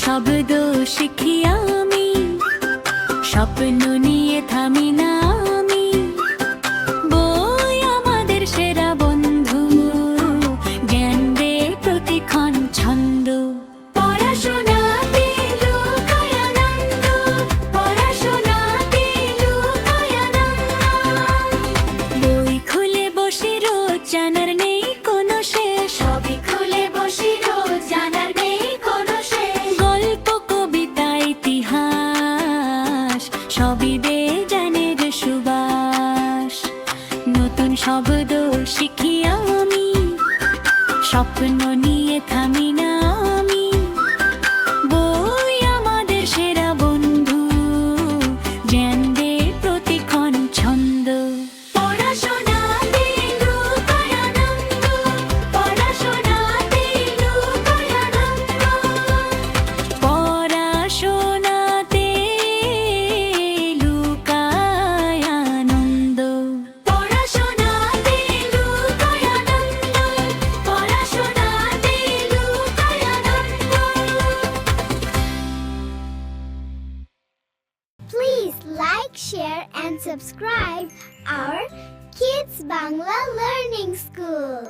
শব্দ শিখি আমি, স্বপ্ন নিয়ে থামি না আমি। বই আমাদের সেরা বন্ধু, জ্ঞান দে প্রতিক্ষণ ছন্দ। পড়াশোনাতে লুকায় আনন্দ, পড়াশোনাতে লুকায় আনন্দ। বই খুলে বসে রোজ জানার নেই কোনো শেষ, সবই খুলে বসে রোজ জানার নেই কোনো শেষ। গল্প কবিতা ইতিহাস সবই দে জ্ঞানের সুবাস। নতুন শব্দ শিখি আমি, স্বপ্ন নিয়ে থামি না আমি। বই আমাদের সেরা বন্ধু, জ্ঞান দে প্রতিক্ষণ ছন্দ। পড়াশোনাতে লুকায় আনন্দ, পড়াশোনাতে লুকায় আনন্দ। পড়াশোনাতে লুকায় আনন্দ। পড়াশোনাতে লুকায় আনন্দ, পড়াশোনাতে লুকায় আনন্দ। Please like, share, and subscribe our Kids Bangla Learning School.